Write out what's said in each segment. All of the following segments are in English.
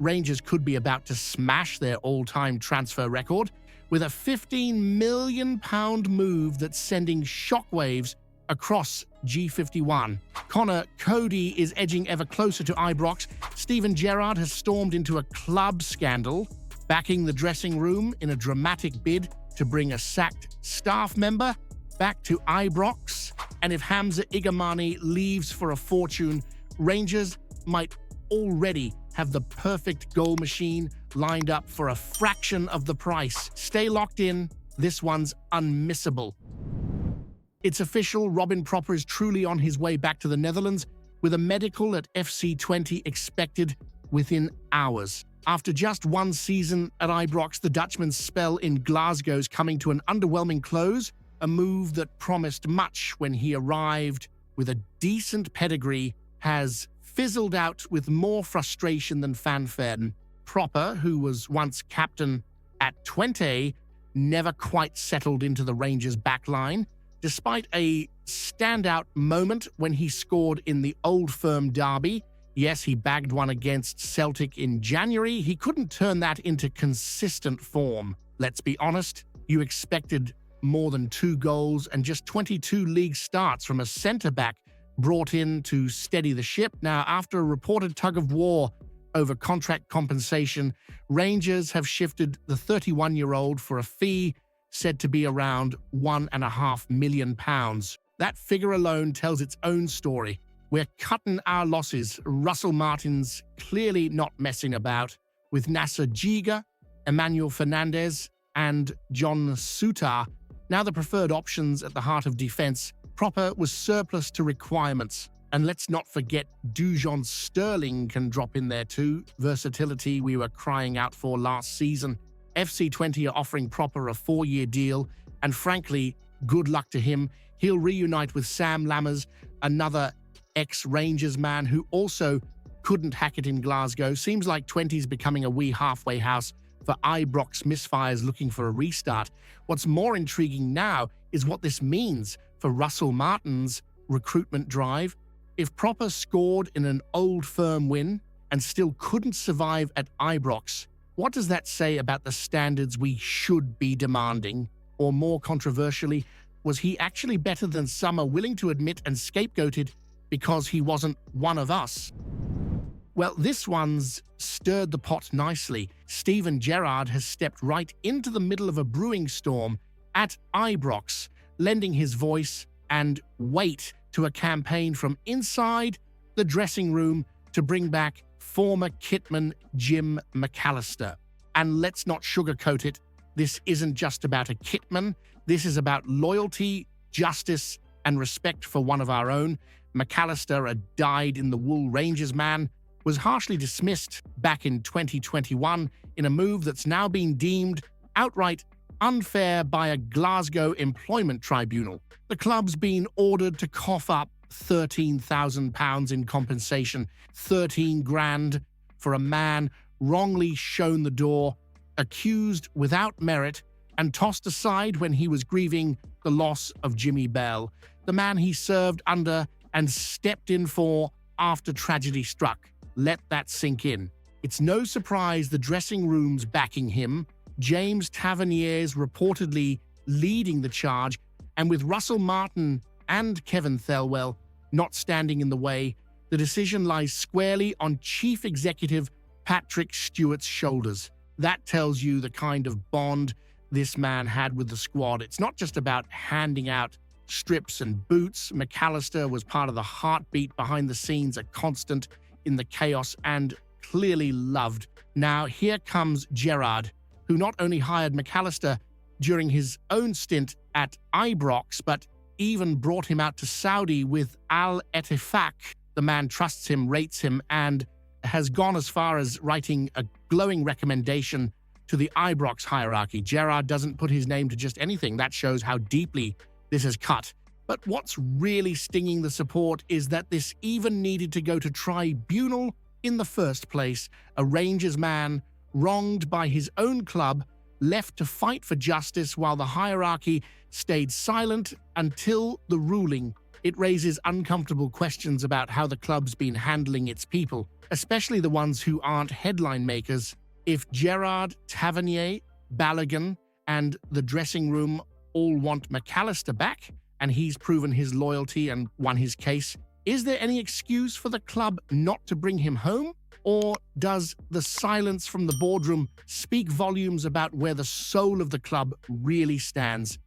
Rangers could be about to smash their all-time transfer record with a £15 million move that's sending shockwaves across G51. Connor Cody is edging ever closer to Ibrox. Steven Gerrard has stormed into a club scandal, backing the dressing room in a dramatic bid to bring a sacked staff member back to Ibrox. And if Hamza Igamani leaves for a fortune, Rangers might already have the perfect goal machine lined up for a fraction of the price. Stay locked in. This one's unmissable. It's official, Robin Proper is truly on his way back to the Netherlands with a medical at FC20 expected within hours. After just one season at Ibrox, the Dutchman's spell in Glasgow's coming to an underwhelming close, a move that promised much when he arrived with a decent pedigree has fizzled out with more frustration than fanfare. Proper, who was once captain at Twente, never quite settled into the Rangers' backline, despite a standout moment when he scored in the Old Firm derby. Yes, he bagged one against Celtic in January. He couldn't turn that into consistent form. Let's be honest, you expected more than 2 goals and just 22 league starts from a centre-back brought in to steady the ship. Now, after a reported tug-of-war over contract compensation, Rangers have shifted the 31-year-old for a fee said to be around £1.5 million. That figure alone tells its own story. We're cutting our losses. Russell Martin's clearly not messing about, with Nasser Jiga, Emmanuel Fernandez, and John Sutar now the preferred options at the heart of defense. Proper was surplus to requirements. And let's not forget Dujon Sterling can drop in there too. Versatility we were crying out for last season. FC20 are offering Proper a 4-year deal, and frankly, good luck to him. He'll reunite with Sam Lammers, another ex-Rangers man who also couldn't hack it in Glasgow. Seems like 20's becoming a wee halfway house for Ibrox misfires looking for a restart. What's more intriguing now is what this means for Russell Martin's recruitment drive. If Proper scored in an Old Firm win and still couldn't survive at Ibrox, what does that say about the standards we should be demanding? Or more controversially, was he actually better than some are willing to admit and scapegoated because he wasn't one of us? Well, this one's stirred the pot nicely. Steven Gerrard has stepped right into the middle of a brewing storm at Ibrox, lending his voice and weight to a campaign from inside the dressing room to bring back former kitman Jim Mallister. And let's not sugarcoat it, this isn't just about a kitman, this is about loyalty, justice, and respect for one of our own. Mallister, a dyed-in-the-wool Rangers man, was harshly dismissed back in 2021 in a move that's now been deemed outright unfair by a Glasgow employment tribunal. The club's been ordered to cough up £13,000 in compensation, 13 grand for a man wrongly shown the door, accused without merit, and tossed aside when he was grieving the loss of Jimmy Bell, the man he served under and stepped in for after tragedy struck. Let that sink in. It's no surprise the dressing room's backing him, James Tavernier's reportedly leading the charge, and with Russell Martin and Kevin Thelwell not standing in the way, the decision lies squarely on Chief Executive Patrick Stewart's shoulders. That tells you the kind of bond this man had with the squad. It's not just about handing out strips and boots. Mallister was part of the heartbeat behind the scenes, a constant in the chaos, and clearly loved. Now here comes Gerrard, who not only hired Mallister during his own stint at Ibrox, but even brought him out to Saudi with Al Ettifaq. The man trusts him, rates him, and has gone as far as writing a glowing recommendation to the Ibrox hierarchy. Gerrard doesn't put his name to just anything. That shows how deeply this has cut. But what's really stinging the support is that this even needed to go to tribunal in the first place. A Rangers man wronged by his own club left to fight for justice while the hierarchy stayed silent until the ruling. It raises uncomfortable questions about how the club's been handling its people. especially the ones who aren't headline makers. If Gerrard, Tavernier, Balogun, and the dressing room all want McAllister back, and he's proven his loyalty and won his case, is there any excuse for the club not to bring him home? Or does the silence from the boardroom speak volumes about where the soul of the club really stands?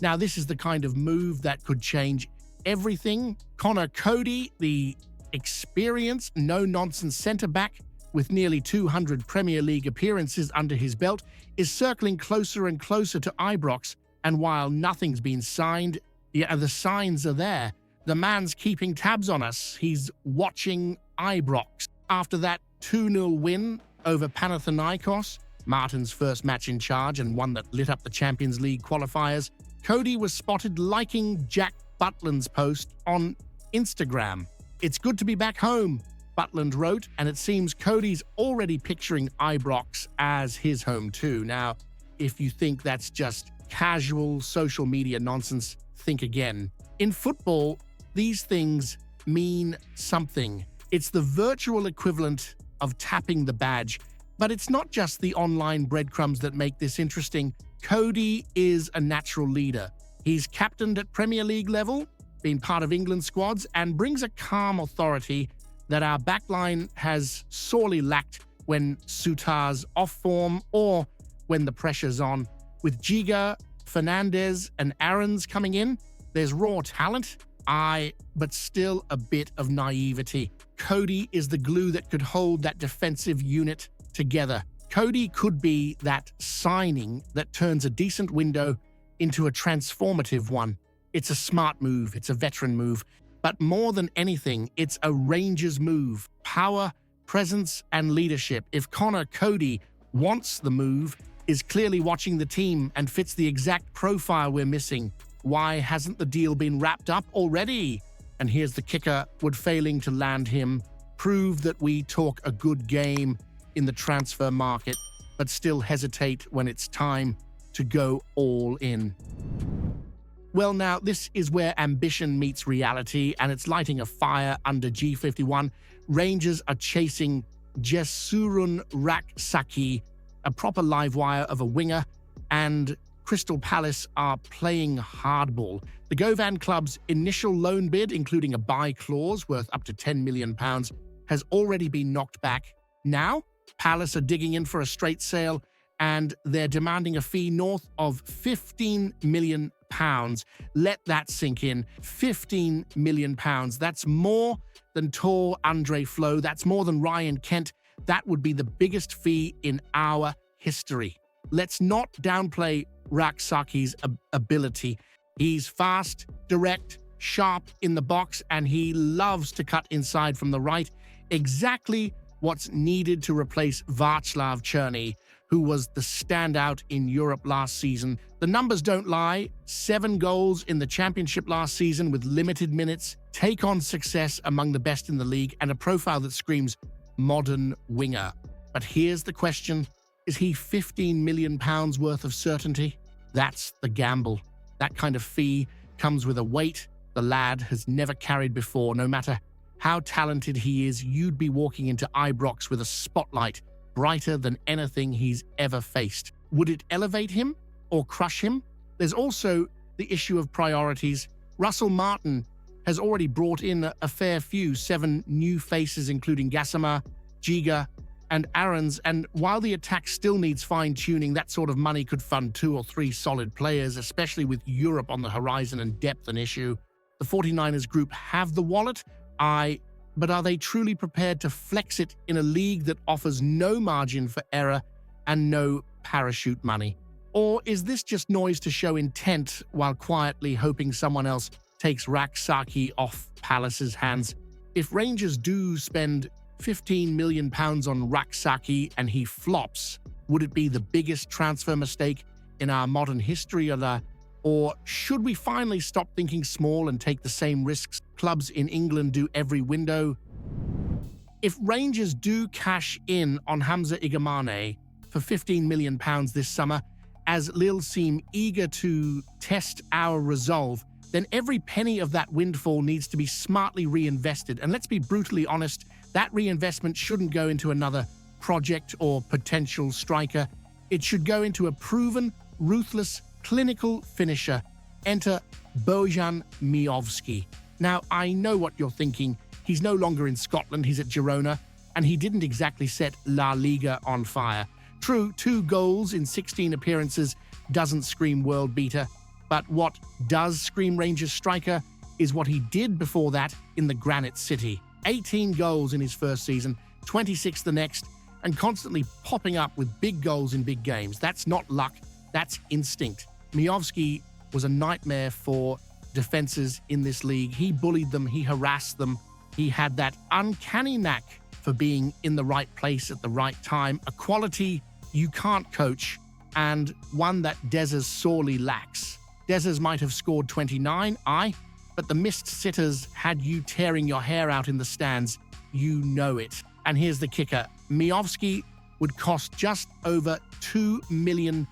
Now, this is the kind of move that could change everything. Connor Cody, the experienced, no-nonsense centre-back with nearly 200 Premier League appearances under his belt, is circling closer and closer to Ibrox. And while nothing's been signed, yeah, the signs are there. The man's keeping tabs on us. He's watching Ibrox. After that 2-0 win over Panathinaikos, Martin's first match in charge and one that lit up the Champions League qualifiers, Cody was spotted liking Jack Butland's post on Instagram. "It's good to be back home," Butland wrote, and it seems Cody's already picturing Ibrox as his home too. Now, if you think that's just casual social media nonsense, think again. In football, these things mean something. It's the virtual equivalent of tapping the badge. But it's not just the online breadcrumbs that make this interesting. Cody is a natural leader. He's captained at Premier League level, been part of England squads, and brings a calm authority that our backline has sorely lacked when Sutar's off form or when the pressure's on. With Giga, Fernandez, and Aarons coming in, there's raw talent, but still a bit of naivety. Cody is the glue that could hold that defensive unit together. Cody could be that signing that turns a decent window into a transformative one. It's a smart move, it's a veteran move, but more than anything, it's a Rangers move. Power, presence, and leadership. If Connor Cody wants the move, is clearly watching the team, and fits the exact profile we're missing, why hasn't the deal been wrapped up already? And here's the kicker: would failing to land him prove that we talk a good game in the transfer market, but still hesitate when it's time to go all in? Well, now, this is where ambition meets reality, and it's lighting a fire under G51. Rangers are chasing Jesurun Rak-Sakyi, a proper live wire of a winger, and Crystal Palace are playing hardball. The Govan club's initial loan bid, including a buy clause worth up to £10 million, has already been knocked back. Now, Palace are digging in for a straight sale, and they're demanding a fee north of £15 million. Let that sink in. £15 million. That's more than Tor Andre Flo. That's more than Ryan Kent. That would be the biggest fee in our history. Let's not downplay Rak-Sakyi's ability. He's fast, direct, sharp in the box, and he loves to cut inside from the right. Exactly what's needed to replace Václav Černý, who was the standout in Europe last season. The numbers don't lie. 7 goals in the championship last season with limited minutes, take-on success among the best in the league, and a profile that screams modern winger. But here's the question: is he £15 million worth of certainty? That's the gamble. That kind of fee comes with a weight the lad has never carried before. No matter how talented he is, you'd be walking into Ibrox with a spotlight brighter than anything he's ever faced. Would it elevate him or crush him? There's also the issue of priorities. Russell Martin has already brought in a fair few, 7 new faces, including Gassama, Giga, and Aarons, and while the attack still needs fine-tuning, that sort of money could fund 2 or 3 solid players, especially with Europe on the horizon and depth an issue. The 49ers group have the wallet, but are they truly prepared to flex it in a league that offers no margin for error and no parachute money? Or is this just noise to show intent while quietly hoping someone else takes Rak-Sakyi off Palace's hands? If Rangers do spend £15 million on Rak-Sakyi and he flops, would it be the biggest transfer mistake in our modern history? Or should we finally stop thinking small and take the same risks clubs in England do every window? If Rangers do cash in on Hamza Igamane for £15 million this summer, as Lille seem eager to test our resolve, then every penny of that windfall needs to be smartly reinvested. And let's be brutally honest, That reinvestment shouldn't go into another project or potential striker. It should go into a proven, ruthless, clinical finisher. Enter Bojan Miovski. Now, I know what you're thinking. He's no longer in Scotland, he's at Girona, and he didn't exactly set La Liga on fire. True, 2 goals in 16 appearances doesn't scream world beater, but what does scream Rangers striker is what he did before that in the Granite City. 18 goals in his first season, 26 the next, and constantly popping up with big goals in big games. That's not luck, that's instinct. Miovski was a nightmare for defenses in this league. He bullied them, he harassed them. He had that uncanny knack for being in the right place at the right time, a quality you can't coach, and one that Dezers sorely lacks. Dezers might have scored 29, but the missed sitters had you tearing your hair out in the stands. You know it. And here's the kicker. Miovski would cost just over £2 million.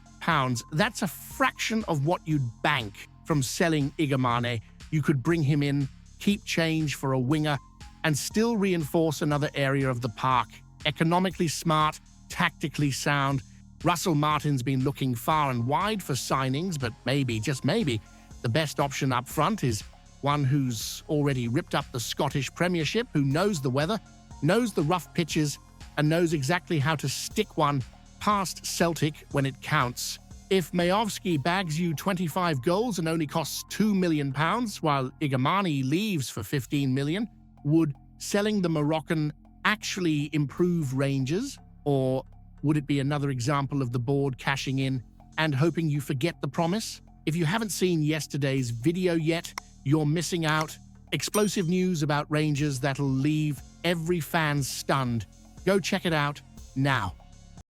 That's a fraction of what you'd bank from selling Igamane. You could bring him in, keep change for a winger, and still reinforce another area of the park. Economically smart, tactically sound. Russell Martin's been looking far and wide for signings, but maybe, just maybe, the best option up front is one who's already ripped up the Scottish Premiership, who knows the weather, knows the rough pitches, and knows exactly how to stick one past Celtic when it counts. If Miovski bags you 25 goals and only costs £2 million, while Igamani leaves for £15 million, would selling the Moroccan actually improve Rangers? Or would it be another example of the board cashing in and hoping you forget the promise? If you haven't seen yesterday's video yet, you're missing out. Explosive news about Rangers that'll leave every fan stunned. Go check it out now.